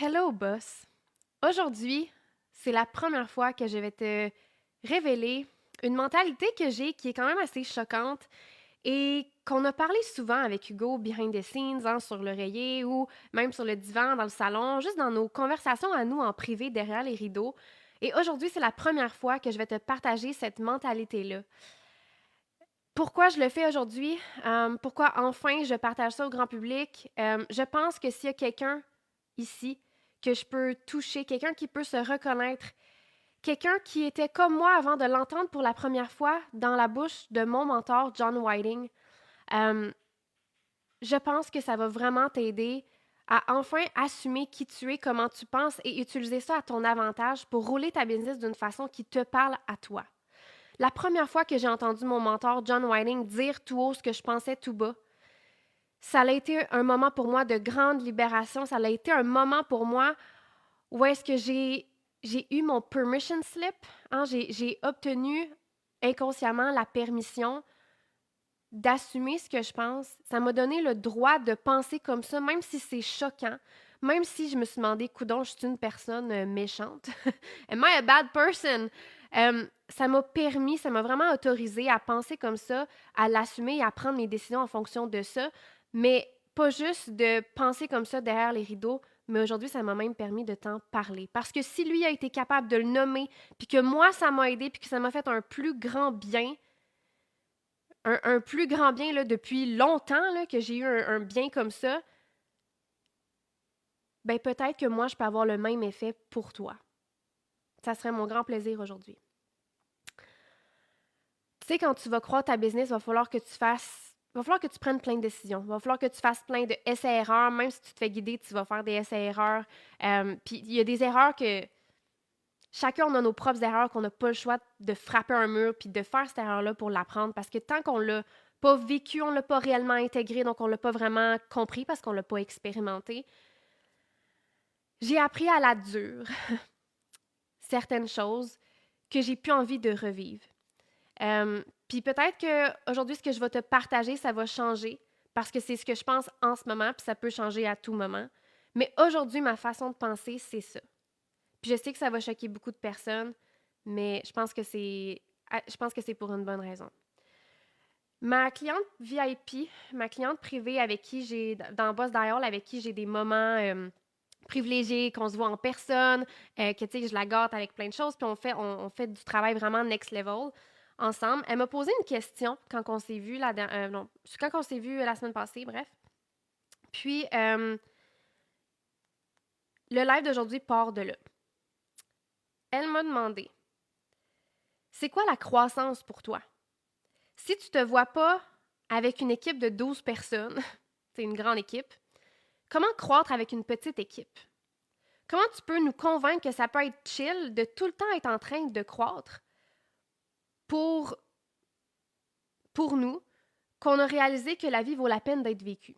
Hello, boss. Aujourd'hui, c'est la première fois que je vais te révéler une mentalité que j'ai qui est quand même assez choquante et qu'on a parlé souvent avec Hugo behind the scenes, hein, sur l'oreiller ou même sur le divan, dans le salon, juste dans nos conversations à nous en privé derrière les rideaux. Et aujourd'hui, c'est la première fois que je vais te partager cette mentalité-là. Pourquoi je le fais aujourd'hui? Pourquoi enfin je partage ça au grand public? Je pense que s'il y a quelqu'un ici que je peux toucher, quelqu'un qui peut se reconnaître, quelqu'un qui était comme moi avant de l'entendre pour la première fois dans la bouche de mon mentor, John Whiting, euh, je pense que ça va vraiment t'aider à enfin assumer qui tu es, comment tu penses et utiliser ça à ton avantage pour rouler ta business d'une façon qui te parle à toi. La première fois que j'ai entendu mon mentor John Whiting dire tout haut ce que je pensais tout bas, ça a été un moment pour moi de grande libération. Ça a été un moment pour moi où est-ce que j'ai eu mon permission slip. Hein, j'ai obtenu inconsciemment la permission d'assumer ce que je pense. Ça m'a donné le droit de penser comme ça, même si c'est choquant, même si je me suis demandé, coudon, je suis une personne méchante. Am I a bad person? Ça m'a permis, ça m'a vraiment autorisé à penser comme ça, à l'assumer et à prendre mes décisions en fonction de ça, mais pas juste de penser comme ça derrière les rideaux, mais aujourd'hui, ça m'a même permis de t'en parler. Parce que si lui a été capable de le nommer, puis que moi, ça m'a aidé, puis que ça m'a fait un plus grand bien, un plus grand bien là, depuis longtemps là, que j'ai eu un bien comme ça, ben peut-être que moi, je peux avoir le même effet pour toi. Ça serait mon grand plaisir aujourd'hui. Tu sais, quand tu vas croire ta business, il va falloir que tu fasses. Il va falloir que tu prennes plein de décisions. Il va falloir que tu fasses plein de essais-erreurs. Même si tu te fais guider, tu vas faire des essais-erreurs. Puis il y a des erreurs que. Chacun, on a nos propres erreurs qu'on n'a pas le choix de frapper un mur puis de faire cette erreur-là pour l'apprendre. Parce que tant qu'on l'a pas vécu, on l'a pas réellement intégré, donc on l'a pas vraiment compris parce qu'on l'a pas expérimenté. J'ai appris à la dure certaines choses que j'ai plus envie de revivre. Puis peut-être qu'aujourd'hui, ce que je vais te partager, ça va changer parce que c'est ce que je pense en ce moment, puis ça peut changer à tout moment. Mais aujourd'hui, ma façon de penser, c'est ça. Puis je sais que ça va choquer beaucoup de personnes, mais je pense que c'est pour une bonne raison. Ma cliente VIP, ma cliente privée avec qui j'ai, dans Boss Dial, avec qui j'ai des moments privilégiés, qu'on se voit en personne, que tu sais, je la gâte avec plein de choses, puis on fait du travail vraiment next level ensemble. Elle m'a posé une question quand on s'est vu non, quand on s'est vu la semaine passée, bref. Puis le live d'aujourd'hui part de là. Elle m'a demandé, c'est quoi la croissance pour toi? Si tu te vois pas avec une équipe de 12 personnes, c'est une grande équipe, comment croître avec une petite équipe? Comment tu peux nous convaincre que ça peut être chill de tout le temps être en train de croître pour, pour nous, qu'on a réalisé que la vie vaut la peine d'être vécue?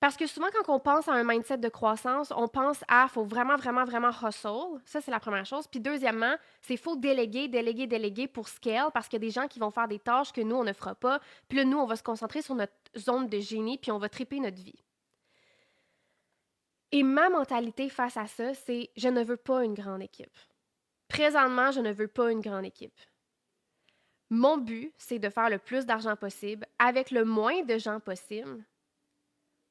Parce que souvent, quand on pense à un mindset de croissance, on pense à faut vraiment, vraiment, vraiment hustle. Ça, c'est la première chose. Puis deuxièmement, c'est faut déléguer, déléguer, déléguer pour scale parce qu'il y a des gens qui vont faire des tâches que nous, on ne fera pas. Puis là, nous, on va se concentrer sur notre zone de génie puis on va triper notre vie. Et ma mentalité face à ça, c'est je ne veux pas une grande équipe. Présentement, je ne veux pas une grande équipe. Mon but, c'est de faire le plus d'argent possible avec le moins de gens possible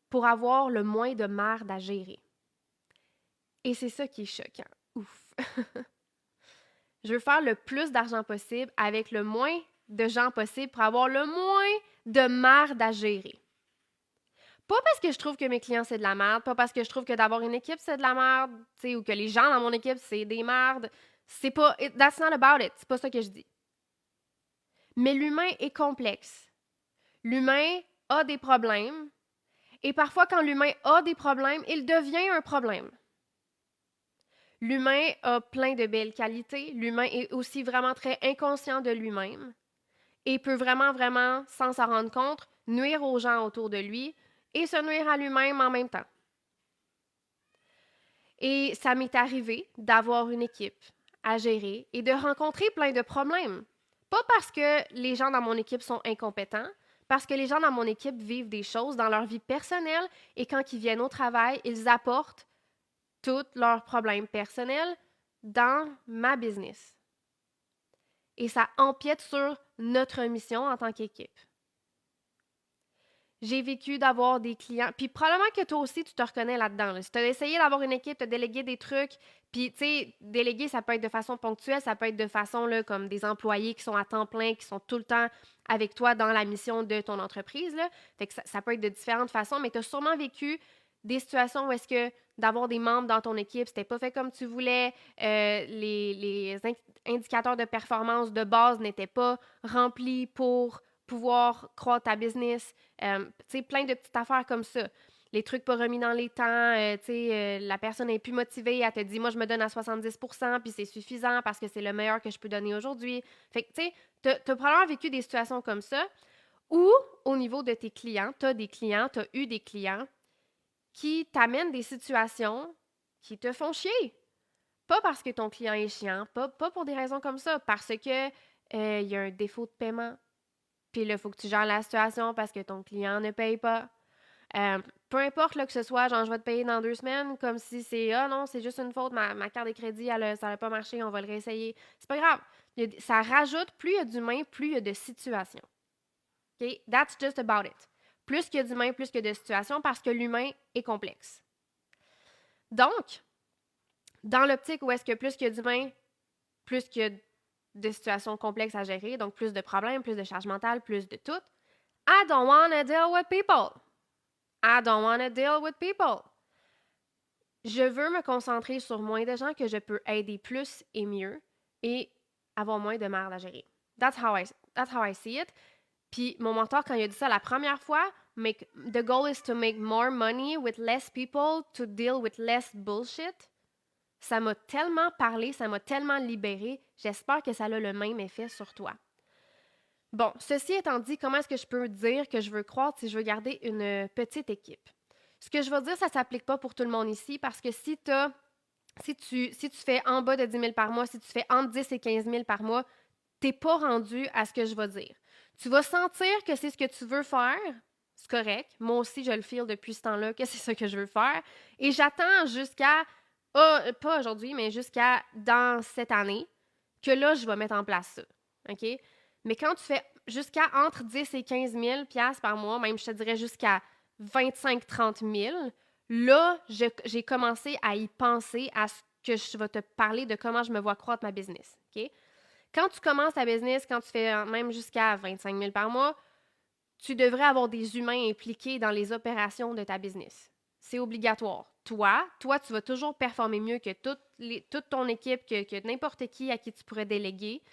pour avoir le moins de merde à gérer. Et c'est ça qui est choquant. Ouf. Je veux faire le plus d'argent possible avec le moins de gens possible pour avoir le moins de merde à gérer. Pas parce que je trouve que mes clients, c'est de la merde, pas parce que je trouve que d'avoir une équipe, c'est de la merde, ou que les gens dans mon équipe, c'est des merdes. C'est pas. That's not about it. C'est pas ça que je dis. Mais l'humain est complexe. L'humain a des problèmes. Et parfois, quand l'humain a des problèmes, il devient un problème. L'humain a plein de belles qualités. L'humain est aussi vraiment très inconscient de lui-même et peut vraiment, vraiment, sans s'en rendre compte, nuire aux gens autour de lui et se nuire à lui-même en même temps. Et ça m'est arrivé d'avoir une équipe à gérer et de rencontrer plein de problèmes. Pas parce que les gens dans mon équipe sont incompétents, Parce que les gens dans mon équipe vivent des choses dans leur vie personnelle et quand ils viennent au travail, ils apportent tous leurs problèmes personnels dans ma business. Et ça empiète sur notre mission en tant qu'équipe. J'ai vécu d'avoir des clients, puis probablement que toi aussi, tu te reconnais là-dedans. Là. Si tu as essayé d'avoir une équipe, tu as délégué des trucs, puis tu sais, déléguer, ça peut être de façon ponctuelle, ça peut être de façon là, comme des employés qui sont à temps plein, qui sont tout le temps avec toi dans la mission de ton entreprise. Là. Fait que ça peut être de différentes façons, mais tu as sûrement vécu des situations où est-ce que d'avoir des membres dans ton équipe, c'était pas fait comme tu voulais, les indicateurs de performance de base n'étaient pas remplis pour pouvoir croître ta business. Tu sais, plein de petites affaires comme ça. Les trucs pas remis dans les temps, tu sais, la personne est plus motivée, elle te dit, moi, je me donne à 70%, puis c'est suffisant parce que c'est le meilleur que je peux donner aujourd'hui. Fait que, tu sais, t'as probablement vécu des situations comme ça, ou au niveau de tes clients, t'as eu des clients qui t'amènent des situations qui te font chier. Pas parce que ton client est chiant, pas pour des raisons comme ça, parce que il y a un défaut de paiement, puis là, il faut que tu gères la situation parce que ton client ne paye pas. Peu importe là, que ce soit, genre, je vais te payer dans 2 semaines, comme si c'est, ah non, c'est juste une faute, ma carte de crédit, ça n'a pas marché, on va le réessayer. C'est pas grave. Ça rajoute, plus il y a d'humains, plus il y a de situations. OK? That's just about it. Plus qu'il y a d'humains, plus qu'il y a de situations parce que l'humain est complexe. Donc, dans l'optique où est-ce que plus qu'il y a d'humains, plus qu'il y a de situations complexes à gérer, donc plus de problèmes, plus de charge mentale, plus de tout, I don't want to deal with people. I don't want to deal with people. Je veux me concentrer sur moins de gens que je peux aider plus et mieux et avoir moins de merde à gérer. That's how I see it. Puis mon mentor, quand il a dit ça la première fois, the goal is to make more money with less people to deal with less bullshit. Ça m'a tellement parlé, ça m'a tellement libéré. J'espère que ça a le même effet sur toi. Bon, ceci étant dit, comment est-ce que je peux dire que je veux croître si je veux garder une petite équipe? Ce que je veux dire, ça ne s'applique pas pour tout le monde ici parce que si tu fais en bas de 10 000 par mois, si tu fais entre 10 et 15 000 par mois, tu n'es pas rendu à ce que je vais dire. Tu vas sentir que c'est ce que tu veux faire, c'est correct. Moi aussi, je le feel depuis ce temps-là que c'est ça que je veux faire. Et j'attends jusqu'à, pas aujourd'hui, mais jusqu'à dans cette année, que là, je vais mettre en place ça. OK? Mais quand tu fais jusqu'à entre 10 et 15 000 piastres par mois, même je te dirais jusqu'à 25-30 000, là, j'ai commencé à y penser à ce que je vais te parler de comment je me vois croître ma business. OK? Quand tu commences ta business, quand tu fais même jusqu'à 25 000 par mois, tu devrais avoir des humains impliqués dans les opérations de ta business. C'est obligatoire. Toi, tu vas toujours performer mieux que toute ton équipe, que n'importe qui à qui tu pourrais déléguer.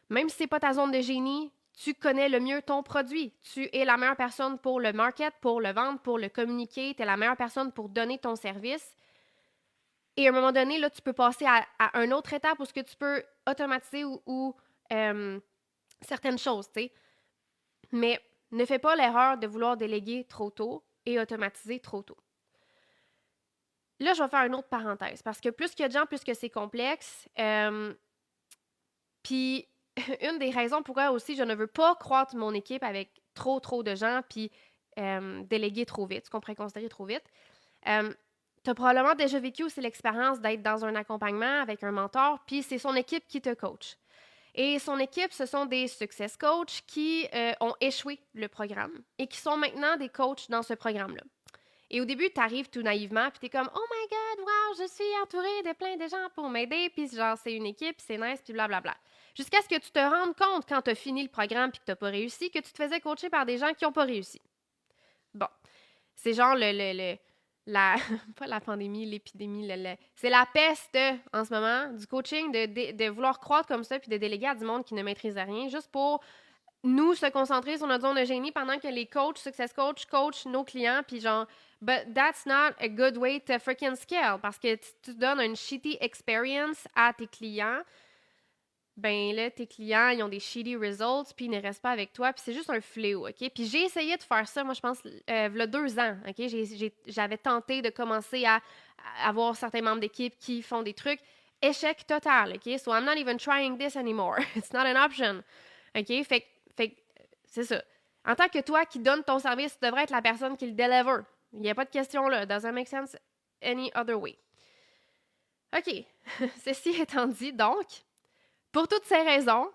Même si ce n'est pas ta zone de génie, tu connais le mieux ton produit. Tu es la meilleure personne pour le market, pour le vendre, pour le communiquer. Tu es la meilleure personne pour donner ton service. Et à un moment donné, là, tu peux passer à une autre étape où ce que tu peux automatiser ou certaines choses, tu sais. Mais ne fais pas l'erreur de vouloir déléguer trop tôt et automatiser trop tôt. Là, je vais faire une autre parenthèse parce que plus qu'il y a de gens, plus que c'est complexe. Puis, une des raisons pourquoi aussi je ne veux pas croître mon équipe avec trop de gens puis déléguer trop vite, ce qu'on pourrait considérer trop vite. Tu as probablement déjà vécu aussi l'expérience d'être dans un accompagnement avec un mentor, puis c'est son équipe qui te coach. Et son équipe, ce sont des success coachs qui ont échoué le programme et qui sont maintenant des coachs dans ce programme-là. Et au début, tu arrives tout naïvement, puis tu es comme « Oh my God, wow, je suis entourée de plein de gens pour m'aider, puis genre, c'est une équipe, c'est nice, puis blablabla. » Jusqu'à ce que tu te rendes compte, quand tu as fini le programme puis que tu n'as pas réussi, que tu te faisais coacher par des gens qui n'ont pas réussi. Bon, c'est genre pas la pandémie, l'épidémie, c'est la peste en ce moment, du coaching, de vouloir croître comme ça puis de déléguer à du monde qui ne maîtrise rien, juste pour nous se concentrer sur notre zone de génie pendant que les coachs, success coachent nos clients, puis genre, but that's not a good way to freaking scale, parce que tu donnes une shitty experience à tes clients, ben là, tes clients, ils ont des shitty results, puis ils ne restent pas avec toi, puis c'est juste un fléau, OK? Puis j'ai essayé de faire ça, moi, je pense, il 2 ans, OK? J'avais tenté de commencer à avoir certains membres d'équipe qui font des trucs. Échec total, OK? So I'm not even trying this anymore. It's not an option, OK? Fait que c'est ça. En tant que toi qui donne ton service, tu devrais être la personne qui le deliver. Il n'y a pas de question là. Doesn't make sense any other way. OK. Ceci étant dit, donc, pour toutes ces raisons,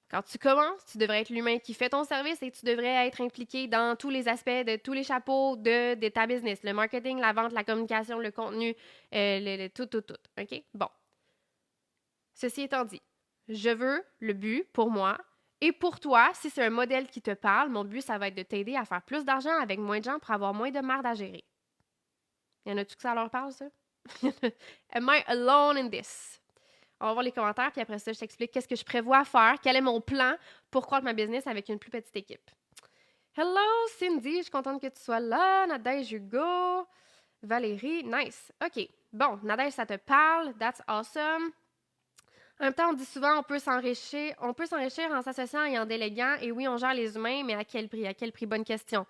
quand tu commences, tu devrais être l'humain qui fait ton service et tu devrais être impliqué dans tous les aspects de tous les chapeaux de ta business. Le marketing, la vente, la communication, le contenu, tout. OK? Bon. Ceci étant dit, je veux le but pour moi et pour toi, si c'est un modèle qui te parle, mon but, ça va être de t'aider à faire plus d'argent avec moins de gens pour avoir moins de merde à gérer. Y en a-tu que ça leur parle, ça? Am I alone in this? On va voir les commentaires, puis après ça, je t'explique qu'est-ce que je prévois faire, quel est mon plan pour croître ma business avec une plus petite équipe. Hello, Cindy, je suis contente que tu sois là. Nadège, Hugo, Valérie, nice. OK, bon, Nadège, ça te parle, that's awesome. En même temps, on dit souvent on peut s'enrichir en s'associant et en déléguant. Et oui, on gère les humains, mais à quel prix? À quel prix? Bonne question.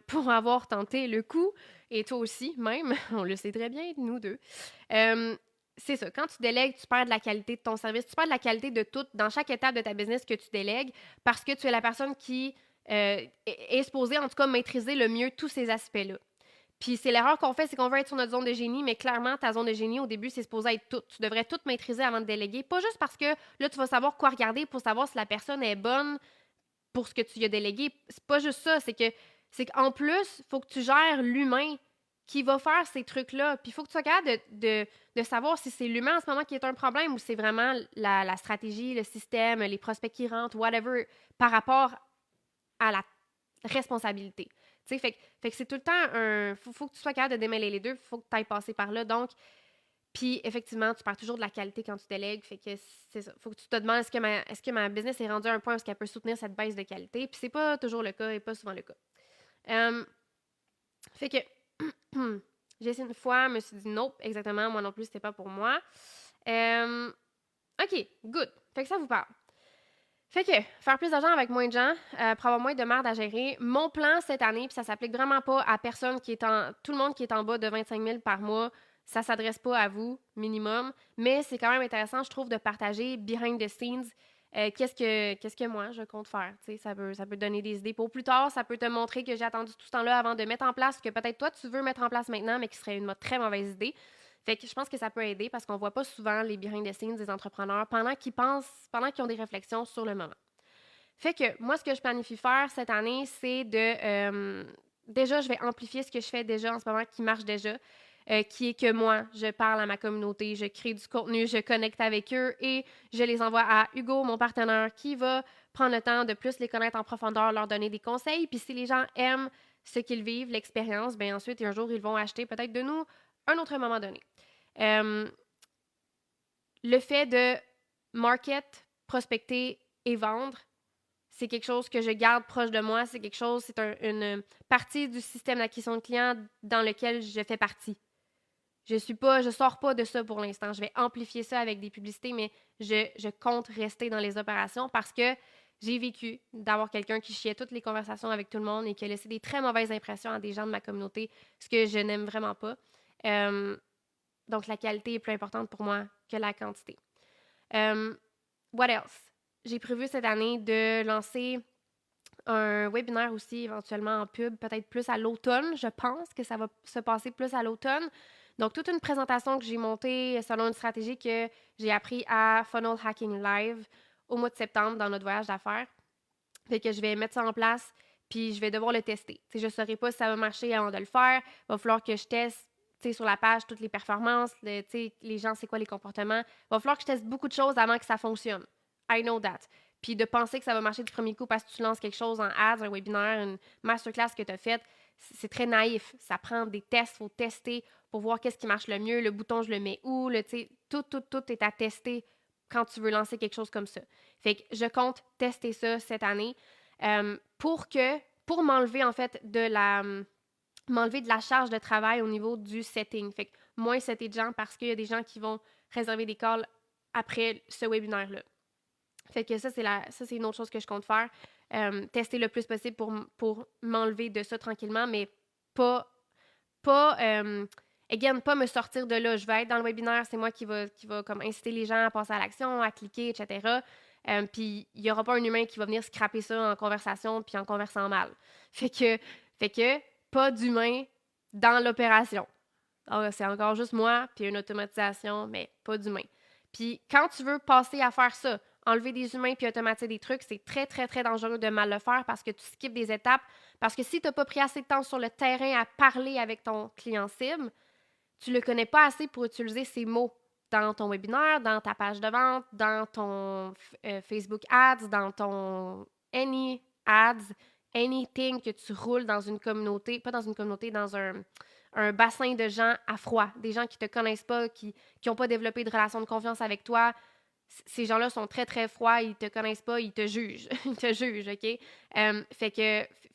Pour avoir tenté le coup, et toi aussi même, on le sait très bien, nous deux. C'est ça. Quand tu délègues, tu perds de la qualité de ton service, tu perds de la qualité de tout dans chaque étape de ta business que tu délègues parce que tu es la personne qui est supposée, en tout cas, maîtriser le mieux tous ces aspects-là. Puis c'est l'erreur qu'on fait, c'est qu'on veut être sur notre zone de génie, mais clairement, ta zone de génie, au début, c'est supposé être tout. Tu devrais tout maîtriser avant de déléguer. Pas juste parce que là, tu vas savoir quoi regarder pour savoir si la personne est bonne pour ce que tu lui as délégué. C'est pas juste ça. C'est qu'en plus, il faut que tu gères l'humain qui va faire ces trucs-là. Puis il faut que tu sois capable de savoir si c'est l'humain en ce moment qui est un problème ou c'est vraiment la stratégie, le système, les prospects qui rentrent, whatever, par rapport à la responsabilité. Tu sais, fait que c'est tout le temps un. Faut que tu sois capable de démêler les deux, faut que tu ailles passer par là. Donc, puis effectivement, tu perds toujours de la qualité quand tu délègues. Fait que c'est ça. Faut que tu te demandes est-ce que ma business est rendue à un point où est-ce qu'elle peut soutenir cette baisse de qualité. Puis c'est pas toujours le cas et pas souvent le cas. Fait que j'ai essayé une fois, je me suis dit nope, exactement, moi non plus, c'était pas pour moi. OK, good. Fait que ça vous parle. Fait que, faire plus d'argent avec moins de gens, pour avoir moins de merde à gérer. Mon plan cette année, puis ça s'applique vraiment pas à personne qui est tout le monde qui est en bas de 25 000 par mois, ça s'adresse pas à vous, minimum. Mais c'est quand même intéressant, je trouve, de partager behind the scenes qu'est-ce que moi je compte faire. Ça peut donner des idées pour plus tard, ça peut te montrer que j'ai attendu tout ce temps-là avant de mettre en place ce que peut-être toi tu veux mettre en place maintenant, mais qui serait une très mauvaise idée. Fait que je pense que ça peut aider parce qu'on voit pas souvent les behind the scenes des entrepreneurs pendant qu'ils ont des réflexions sur le moment. Fait que moi, ce que je planifie faire cette année, c'est déjà, je vais amplifier ce que je fais déjà en ce moment qui marche déjà, qui est que moi, je parle à ma communauté, je crée du contenu, je connecte avec eux et je les envoie à Hugo, mon partenaire, qui va prendre le temps de plus les connaître en profondeur, leur donner des conseils. Puis si les gens aiment ce qu'ils vivent, l'expérience, bien ensuite, un jour, ils vont acheter peut-être de nous un autre moment donné. Le fait de market, prospecter et vendre, c'est quelque chose que je garde proche de moi. C'est une partie du système d'acquisition de clients dans lequel je fais partie. Je sors pas de ça pour l'instant. Je vais amplifier ça avec des publicités, mais je compte rester dans les opérations parce que j'ai vécu d'avoir quelqu'un qui chiait toutes les conversations avec tout le monde et qui a laissé des très mauvaises impressions à des gens de ma communauté, ce que je n'aime vraiment pas. Donc, la qualité est plus importante pour moi que la quantité. What else? J'ai prévu cette année de lancer un webinaire aussi, éventuellement en pub, peut-être plus à l'automne. Je pense que ça va se passer plus à l'automne. Donc, toute une présentation que j'ai montée selon une stratégie que j'ai appris à Funnel Hacking Live au mois de septembre dans notre voyage d'affaires. Fait que je vais mettre ça en place, puis je vais devoir le tester. T'sais, je ne saurais pas si ça va marcher avant de le faire. Il va falloir que je teste sur la page toutes les performances, les gens, c'est quoi les comportements. Il va falloir que je teste beaucoup de choses avant que ça fonctionne. I know that. Puis de penser que ça va marcher du premier coup parce que tu lances quelque chose en ads, un webinaire, une masterclass que tu as faite, c'est très naïf. Ça prend des tests, il faut tester pour voir qu'est-ce qui marche le mieux, le bouton, je le mets où, tout est à tester quand tu veux lancer quelque chose comme ça. Fait que je compte tester ça cette année pour m'enlever en fait m'enlever de la charge de travail au niveau du setting. Fait que moins setter de gens parce qu'il y a des gens qui vont réserver des calls après ce webinaire-là. Fait que ça, c'est une autre chose que je compte faire. Tester le plus possible pour m'enlever de ça tranquillement, mais pas me sortir de là. Je vais être dans le webinaire, c'est moi qui va comme inciter les gens à passer à l'action, à cliquer, etc. Puis il n'y aura pas un humain qui va venir scraper ça en conversation puis en conversant mal. Fait que pas d'humain dans l'opération. Ah, c'est encore juste moi, puis une automatisation, mais pas d'humain. Puis quand tu veux passer à faire ça, enlever des humains puis automatiser des trucs, c'est très, très, très dangereux de mal le faire parce que tu skippes des étapes. Parce que si tu n'as pas pris assez de temps sur le terrain à parler avec ton client cible, tu ne le connais pas assez pour utiliser ces mots dans ton webinaire, dans ta page de vente, dans ton Facebook Ads, dans ton Any Ads, anything que tu roules dans une communauté, pas dans une communauté, dans un bassin de gens à froid, des gens qui ne te connaissent pas, qui n'ont pas développé de relation de confiance avec toi. Ces gens-là sont très, très froids, ils te connaissent pas, ils te jugent. Ils te jugent, OK?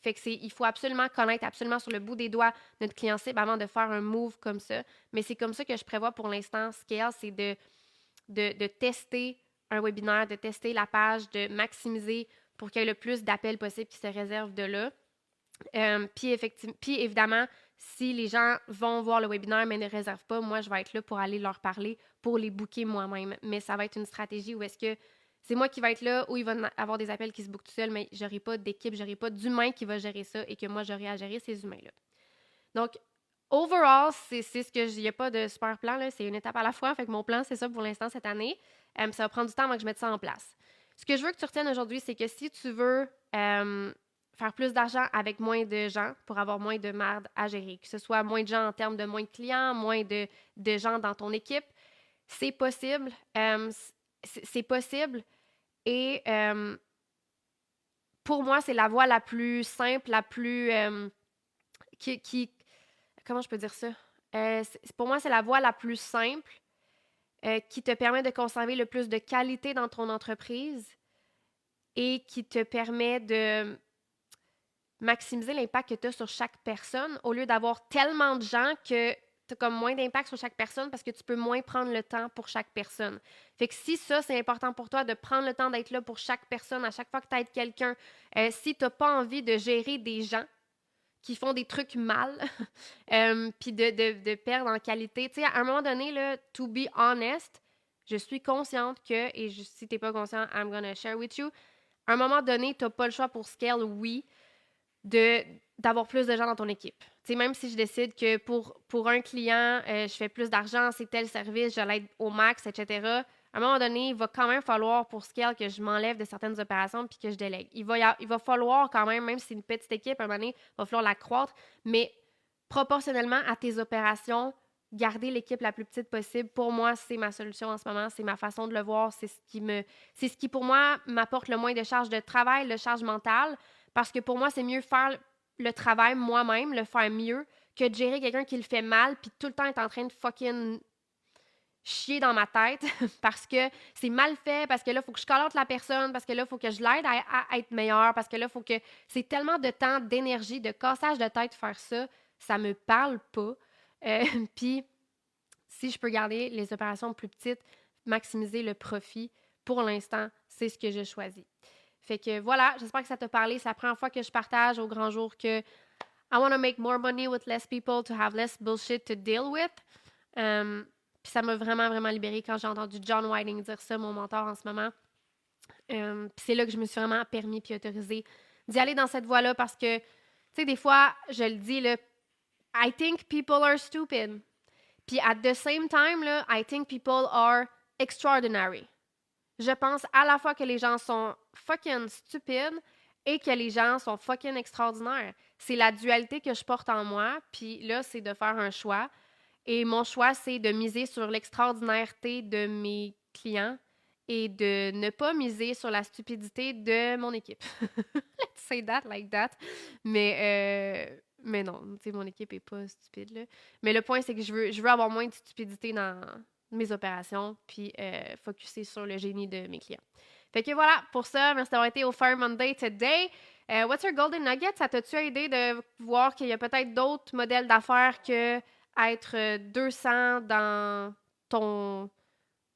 Il faut absolument connaître absolument sur le bout des doigts notre client cible avant de faire un move comme ça. Mais c'est comme ça que je prévois pour l'instant. Scale, c'est de tester un webinaire, de tester la page, de maximiser pour qu'il y ait le plus d'appels possible qui se réservent de là. Puis évidemment, si les gens vont voir le webinaire mais ne réservent pas, moi, je vais être là pour aller leur parler, pour les booker moi-même. Mais ça va être une stratégie où est-ce que c'est moi qui vais être là, où il va y avoir des appels qui se bookent tout seul, mais je n'aurai pas d'équipe, je n'aurai pas d'humain qui va gérer ça et que moi, j'aurai à gérer ces humains-là. Donc, overall, c'est ce que il n'y a pas de super plan, là, c'est une étape à la fois. Fait que mon plan, c'est ça pour l'instant cette année. Ça va prendre du temps avant que je mette ça en place. Ce que je veux que tu retiennes aujourd'hui, c'est que si tu veux faire plus d'argent avec moins de gens pour avoir moins de merde à gérer, que ce soit moins de gens en termes de moins de clients, moins de gens dans ton équipe, c'est possible. C'est possible. Et pour moi, c'est la voie la plus simple, la plus comment je peux dire ça? Pour moi, c'est la voie la plus simple qui te permet de conserver le plus de qualité dans ton entreprise et qui te permet de maximiser l'impact que tu as sur chaque personne au lieu d'avoir tellement de gens que tu as comme moins d'impact sur chaque personne parce que tu peux moins prendre le temps pour chaque personne. Fait que si ça, c'est important pour toi de prendre le temps d'être là pour chaque personne à chaque fois que tu aides quelqu'un, si tu n'as pas envie de gérer des gens qui font des trucs mal, puis de perdre en qualité. Tu sais, à un moment donné, là, to be honest, je suis consciente que, et si tu n'es pas conscient, I'm gonna share with you, à un moment donné, tu n'as pas le choix pour scale, oui, d'avoir plus de gens dans ton équipe. Tu sais, même si je décide que pour un client, je fais plus d'argent, c'est tel service, je l'aide au max, etc., à un moment donné, il va quand même falloir pour scale que je m'enlève de certaines opérations puis que je délègue. Il va falloir quand même si c'est une petite équipe, à un moment donné, il va falloir la croître, mais proportionnellement à tes opérations, garder l'équipe la plus petite possible, pour moi, c'est ma solution en ce moment, c'est ma façon de le voir, c'est ce qui pour moi m'apporte le moins de charge de travail, de charge mentale, parce que pour moi, c'est mieux faire le travail moi-même, le faire mieux, que de gérer quelqu'un qui le fait mal puis tout le temps être en train de fucking chier dans ma tête parce que c'est mal fait, parce que là, il faut que je calante la personne, parce que là, il faut que je l'aide à être meilleure, parce que là, il faut que... C'est tellement de temps, d'énergie, de cassage de tête faire ça me parle pas. Puis, si je peux garder les opérations plus petites, maximiser le profit, pour l'instant, c'est ce que je choisis. Fait que voilà, j'espère que ça t'a parlé. C'est la première fois que je partage au grand jour que I want to make more money with less people to have less bullshit to deal with. Puis ça m'a vraiment, vraiment libérée quand j'ai entendu John Whiting dire ça, mon mentor en ce moment. Puis c'est là que je me suis vraiment permis puis autorisée d'y aller dans cette voie-là parce que, tu sais, des fois, je le dis, là, I think people are stupid. Puis at the same time, là, I think people are extraordinary. Je pense à la fois que les gens sont fucking stupides et que les gens sont fucking extraordinaires. C'est la dualité que je porte en moi, puis là, c'est de faire un choix. Et mon choix, c'est de miser sur l'extraordinaireté de mes clients et de ne pas miser sur la stupidité de mon équipe. Let's say that like that. Mais non, tu sais, mon équipe est pas stupide, là. Mais le point, c'est que je veux avoir moins de stupidité dans mes opérations, puis focusser sur le génie de mes clients. Fait que voilà, pour ça, merci d'avoir été au Fire Monday today. What's your golden nugget? Ça t'a-tu aidé de voir qu'il y a peut-être d'autres modèles d'affaires que être 200 dans ton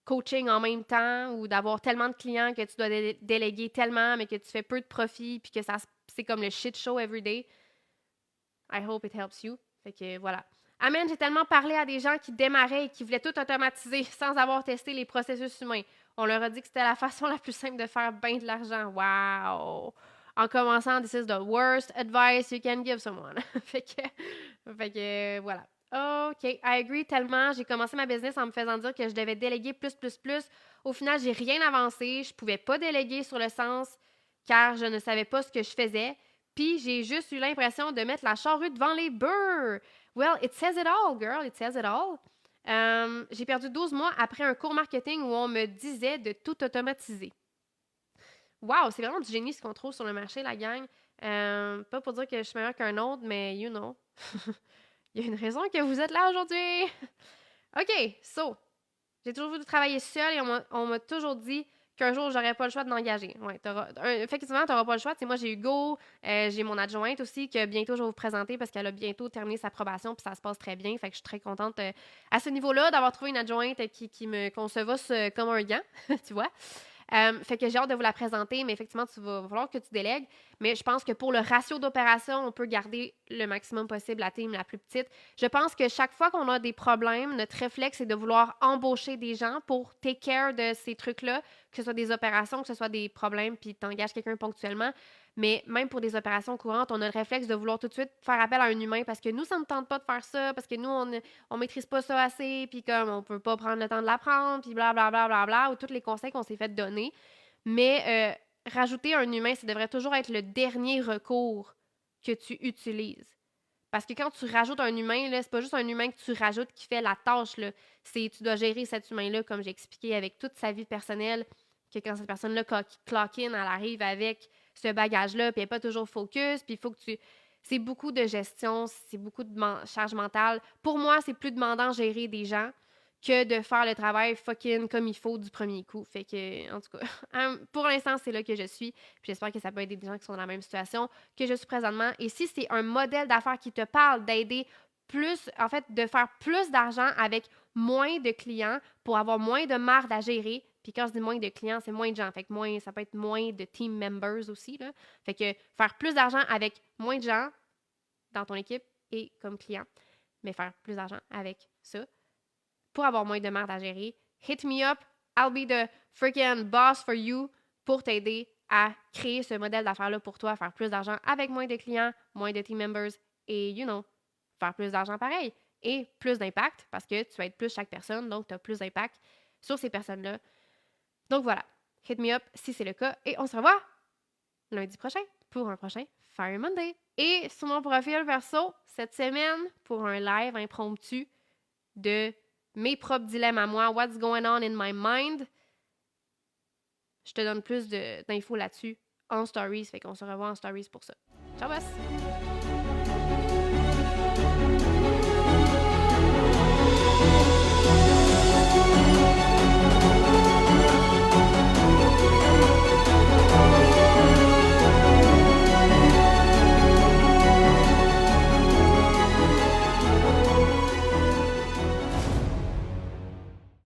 coaching en même temps ou d'avoir tellement de clients que tu dois déléguer tellement, mais que tu fais peu de profit puis que c'est comme le shit show every day? I hope it helps you. Fait que voilà. Amen, j'ai tellement parlé à des gens qui démarraient et qui voulaient tout automatiser sans avoir testé les processus humains. On leur a dit que c'était la façon la plus simple de faire bien de l'argent. Wow! En commençant, this is the worst advice you can give someone. fait que, voilà. OK, I agree tellement. J'ai commencé ma business en me faisant dire que je devais déléguer plus, plus, plus. Au final, j'ai rien avancé. Je pouvais pas déléguer sur le sens car je ne savais pas ce que je faisais. Puis j'ai juste eu l'impression de mettre la charrue devant les bœufs. Well, it says it all, girl. It says it all. J'ai perdu 12 mois après un cours marketing où on me disait de tout automatiser. Wow, c'est vraiment du génie ce qu'on trouve sur le marché, la gang. Pas pour dire que je suis meilleure qu'un autre, mais you know. Il y a une raison que vous êtes là aujourd'hui. OK, so, j'ai toujours voulu travailler seule et on m'a toujours dit qu'un jour, j'aurais pas le choix de m'engager. Ouais, effectivement, tu n'auras pas le choix. T'sais, moi, j'ai Hugo, j'ai mon adjointe aussi, que bientôt, je vais vous présenter parce qu'elle a bientôt terminé sa probation puis ça se passe très bien. Fait que je suis très contente à ce niveau-là d'avoir trouvé une adjointe qui me concevasse comme un gant, tu vois. Fait que j'ai hâte de vous la présenter, mais effectivement, va falloir que tu délègues. Mais je pense que pour le ratio d'opération, on peut garder le maximum possible la team la plus petite. Je pense que chaque fois qu'on a des problèmes, notre réflexe est de vouloir embaucher des gens pour take care de ces trucs-là, que ce soit des opérations, que ce soit des problèmes, puis t'engages quelqu'un ponctuellement. Mais même pour des opérations courantes, on a le réflexe de vouloir tout de suite faire appel à un humain parce que nous, ça ne tente pas de faire ça, parce que nous, on maîtrise pas ça assez, puis comme on peut pas prendre le temps de l'apprendre, puis blablabla, bla, bla, bla, ou tous les conseils qu'on s'est fait donner. Mais rajouter un humain, ça devrait toujours être le dernier recours que tu utilises. Parce que quand tu rajoutes un humain, là, c'est pas juste un humain que tu rajoutes qui fait la tâche, là. C'est tu dois gérer cet humain-là, comme j'ai expliqué, avec toute sa vie personnelle, que quand cette personne-là clock in, elle arrive avec ce bagage-là, puis elle n'est pas toujours focus, puis il faut que tu... C'est beaucoup de gestion, c'est beaucoup de charge mentale. Pour moi, c'est plus demandant de gérer des gens que de faire le travail fucking comme il faut du premier coup. Fait que, en tout cas, pour l'instant, c'est là que je suis. Puis j'espère que ça peut aider des gens qui sont dans la même situation que je suis présentement. Et si c'est un modèle d'affaires qui te parle d'aider plus, en fait, de faire plus d'argent avec moins de clients pour avoir moins de marde à gérer. Puis quand je dis moins de clients, c'est moins de gens. Fait que moins, ça peut être moins de team members aussi, là. Fait que faire plus d'argent avec moins de gens dans ton équipe et comme client, mais faire plus d'argent avec ça pour avoir moins de merde à gérer. Hit me up, I'll be the freaking boss for you pour t'aider à créer ce modèle d'affaires-là pour toi, faire plus d'argent avec moins de clients, moins de team members et, you know, faire plus d'argent pareil et plus d'impact parce que tu aides plus chaque personne, donc tu as plus d'impact sur ces personnes-là. Donc voilà, hit me up si c'est le cas et on se revoit lundi prochain pour un prochain Fire Monday. Et sur mon profil perso, cette semaine, pour un live impromptu de mes propres dilemmes à moi, what's going on in my mind, je te donne plus d'infos là-dessus en stories, fait qu'on se revoit en stories pour ça. Ciao, boss!